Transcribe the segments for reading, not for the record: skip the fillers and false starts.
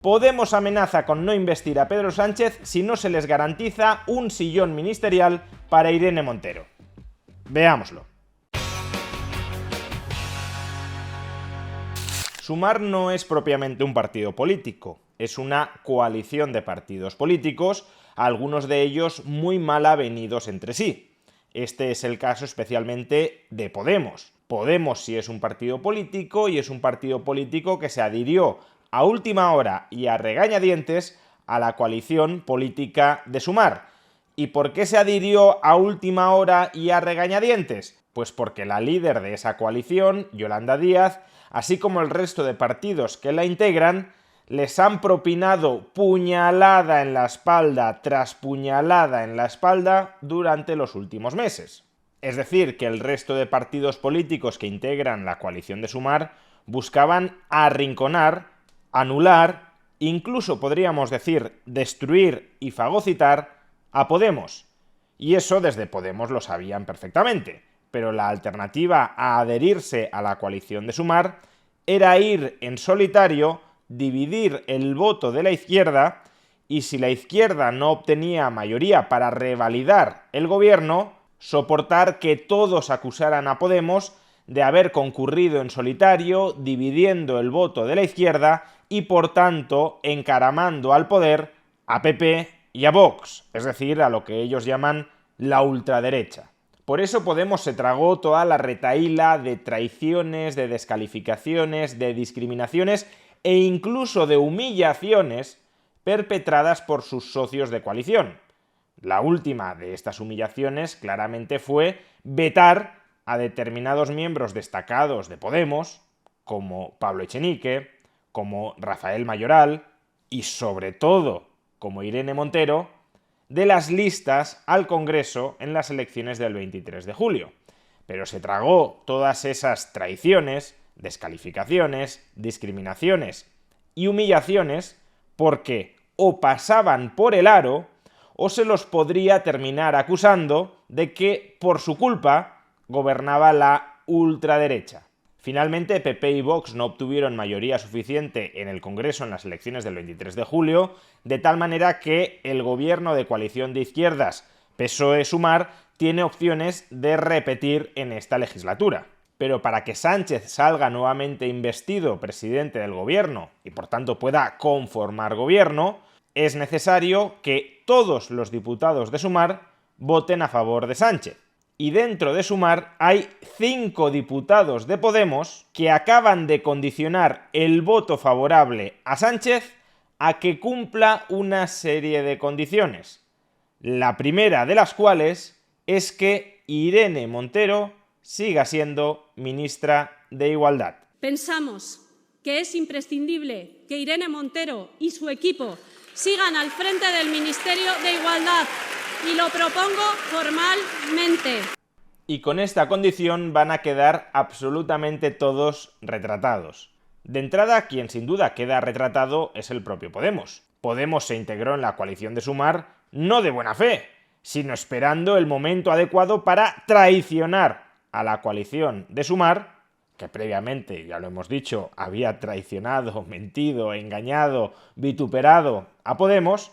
Podemos amenaza con no investir a Pedro Sánchez si no se les garantiza un sillón ministerial para Irene Montero. Veámoslo. Sumar no es propiamente un partido político, es una coalición de partidos políticos, algunos de ellos muy mal avenidos entre sí. Este es el caso especialmente de Podemos. Podemos sí es un partido político y es un partido político que se adhirió a última hora y a regañadientes a la coalición política de Sumar. ¿Y por qué se adhirió a última hora y a regañadientes? Pues porque la líder de esa coalición, Yolanda Díaz, así como el resto de partidos que la integran, les han propinado puñalada en la espalda tras puñalada en la espalda durante los últimos meses. Es decir, que el resto de partidos políticos que integran la coalición de Sumar buscaban arrinconar, anular, incluso podríamos decir destruir y fagocitar a Podemos. Y eso desde Podemos lo sabían perfectamente, pero la alternativa a adherirse a la coalición de Sumar era ir en solitario, dividir el voto de la izquierda, y si la izquierda no obtenía mayoría para revalidar el gobierno, soportar que todos acusaran a Podemos de haber concurrido en solitario, dividiendo el voto de la izquierda y por tanto encaramando al poder a PP y a Vox, es decir, a lo que ellos llaman la ultraderecha. Por eso Podemos se tragó toda la retahíla de traiciones, de descalificaciones, de discriminaciones e incluso de humillaciones perpetradas por sus socios de coalición. La última de estas humillaciones claramente fue vetar a determinados miembros destacados de Podemos, como Pablo Echenique, como Rafael Mayoral y sobre todo como Irene Montero, de las listas al Congreso en las elecciones del 23 de julio. Pero se tragó todas esas traiciones, descalificaciones, discriminaciones y humillaciones porque o pasaban por el aro o se los podría terminar acusando de que por su culpa gobernaba la ultraderecha. Finalmente, PP y Vox no obtuvieron mayoría suficiente en el Congreso en las elecciones del 23 de julio, de tal manera que el gobierno de coalición de izquierdas PSOE-Sumar tiene opciones de repetir en esta legislatura. Pero para que Sánchez salga nuevamente investido presidente del gobierno y por tanto pueda conformar gobierno, es necesario que todos los diputados de Sumar voten a favor de Sánchez. Y dentro de Sumar hay 5 diputados de Podemos que acaban de condicionar el voto favorable a Sánchez a que cumpla una serie de condiciones. La primera de las cuales es que Irene Montero siga siendo ministra de Igualdad. Pensamos que es imprescindible que Irene Montero y su equipo sigan al frente del Ministerio de Igualdad y lo propongo formalmente. Y con esta condición van a quedar absolutamente todos retratados. De entrada, quien sin duda queda retratado es el propio Podemos. Podemos se integró en la coalición de Sumar no de buena fe, sino esperando el momento adecuado para traicionar a la coalición de Sumar, que previamente, ya lo hemos dicho, había traicionado, mentido, engañado, vituperado a Podemos,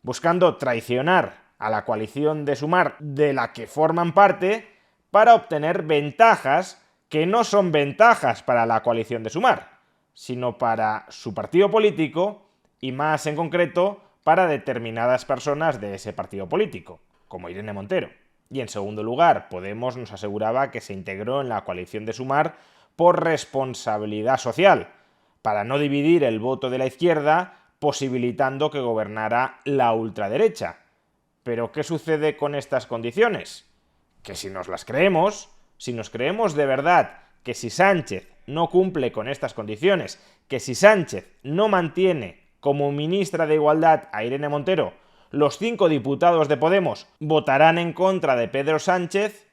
buscando traicionar a la coalición de Sumar de la que forman parte para obtener ventajas que no son ventajas para la coalición de Sumar, sino para su partido político y más en concreto para determinadas personas de ese partido político, como Irene Montero. Y en segundo lugar, Podemos nos aseguraba que se integró en la coalición de Sumar por responsabilidad social, para no dividir el voto de la izquierda, posibilitando que gobernara la ultraderecha. ¿Pero qué sucede con estas condiciones? Que si nos las creemos, si nos creemos de verdad que si Sánchez no cumple con estas condiciones, que si Sánchez no mantiene como ministra de Igualdad a Irene Montero, los 5 diputados de Podemos votarán en contra de Pedro Sánchez,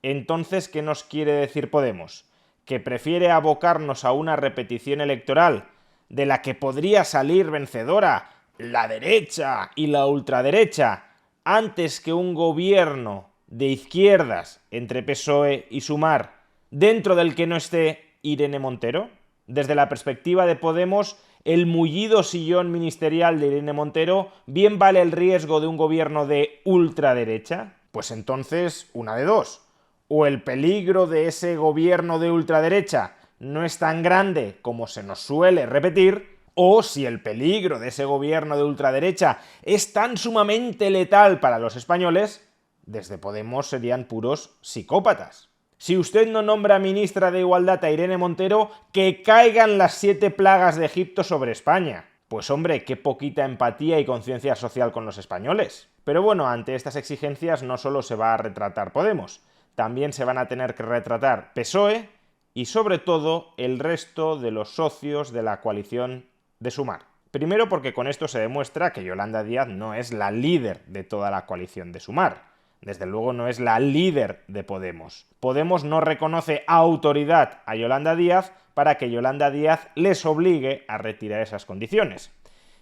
entonces, ¿qué nos quiere decir Podemos? ¿Que prefiere abocarnos a una repetición electoral de la que podría salir vencedora la derecha y la ultraderecha antes que un gobierno de izquierdas entre PSOE y Sumar, dentro del que no esté Irene Montero? Desde la perspectiva de Podemos, el mullido sillón ministerial de Irene Montero bien vale el riesgo de un gobierno de ultraderecha? Pues entonces, una de dos. O el peligro de ese gobierno de ultraderecha no es tan grande como se nos suele repetir, o si el peligro de ese gobierno de ultraderecha es tan sumamente letal para los españoles, desde Podemos serían puros psicópatas. Si usted no nombra ministra de Igualdad a Irene Montero, que caigan las 7 plagas de Egipto sobre España. Pues hombre, qué poquita empatía y conciencia social con los españoles. Pero bueno, ante estas exigencias no solo se va a retratar Podemos, también se van a tener que retratar PSOE y sobre todo el resto de los socios de la coalición de Sumar. Primero porque con esto se demuestra que Yolanda Díaz no es la líder de toda la coalición de Sumar. Desde luego no es la líder de Podemos. Podemos no reconoce autoridad a Yolanda Díaz para que Yolanda Díaz les obligue a retirar esas condiciones.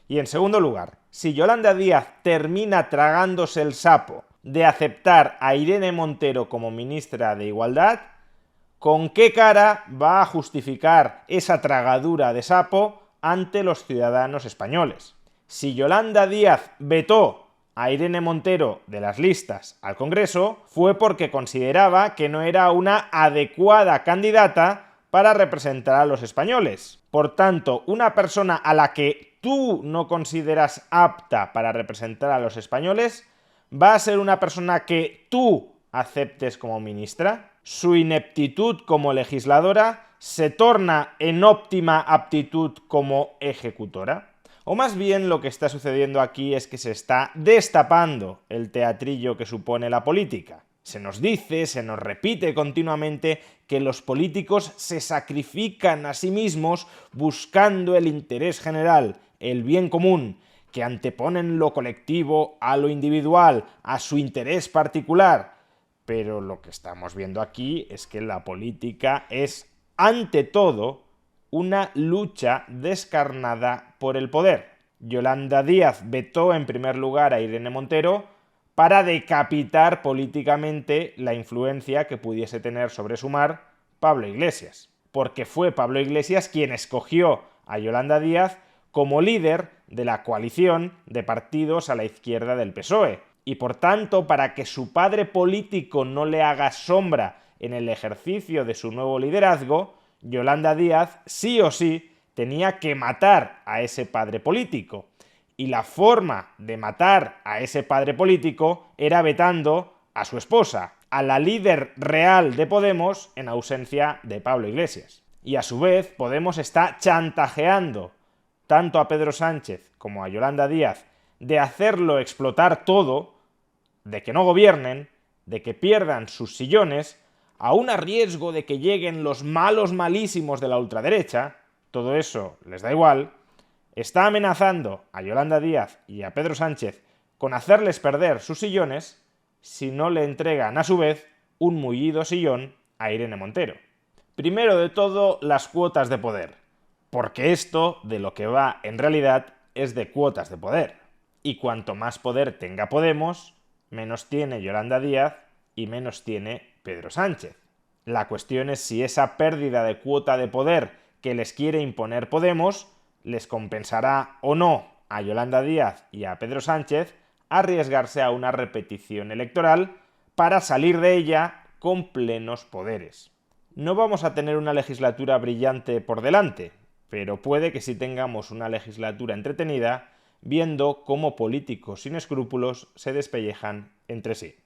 Y en segundo lugar, si Yolanda Díaz termina tragándose el sapo de aceptar a Irene Montero como ministra de Igualdad, ¿con qué cara va a justificar esa tragadura de sapo ante los ciudadanos españoles? Si Yolanda Díaz vetó a Irene Montero de las listas al Congreso, fue porque consideraba que no era una adecuada candidata para representar a los españoles. Por tanto, una persona a la que tú no consideras apta para representar a los españoles, ¿va a ser una persona que tú aceptes como ministra? Su ineptitud como legisladora se torna en óptima aptitud como ejecutora. O más bien lo que está sucediendo aquí es que se está destapando el teatrillo que supone la política. Se nos dice, se nos repite continuamente que los políticos se sacrifican a sí mismos buscando el interés general, el bien común, que anteponen lo colectivo a lo individual, a su interés particular. Pero lo que estamos viendo aquí es que la política es, ante todo, una lucha descarnada por el poder. Yolanda Díaz vetó en primer lugar a Irene Montero para decapitar políticamente la influencia que pudiese tener sobre Sumar Pablo Iglesias. Porque fue Pablo Iglesias quien escogió a Yolanda Díaz como líder de la coalición de partidos a la izquierda del PSOE. Y por tanto, para que su padre político no le haga sombra en el ejercicio de su nuevo liderazgo, Yolanda Díaz sí o sí tenía que matar a ese padre político. Y la forma de matar a ese padre político era vetando a su esposa, a la líder real de Podemos en ausencia de Pablo Iglesias. Y a su vez, Podemos está chantajeando tanto a Pedro Sánchez como a Yolanda Díaz de hacerlo explotar todo, de que no gobiernen, de que pierdan sus sillones, aún a riesgo de que lleguen los malos malísimos de la ultraderecha, todo eso les da igual, está amenazando a Yolanda Díaz y a Pedro Sánchez con hacerles perder sus sillones si no le entregan a su vez un mullido sillón a Irene Montero. Primero de todo, las cuotas de poder, porque esto de lo que va en realidad es de cuotas de poder. Y cuanto más poder tenga Podemos, menos tiene Yolanda Díaz y menos tiene Pedro Sánchez. La cuestión es si esa pérdida de cuota de poder que les quiere imponer Podemos les compensará o no a Yolanda Díaz y a Pedro Sánchez arriesgarse a una repetición electoral para salir de ella con plenos poderes. No vamos a tener una legislatura brillante por delante, pero puede que sí tengamos una legislatura entretenida viendo cómo políticos sin escrúpulos se despellejan entre sí.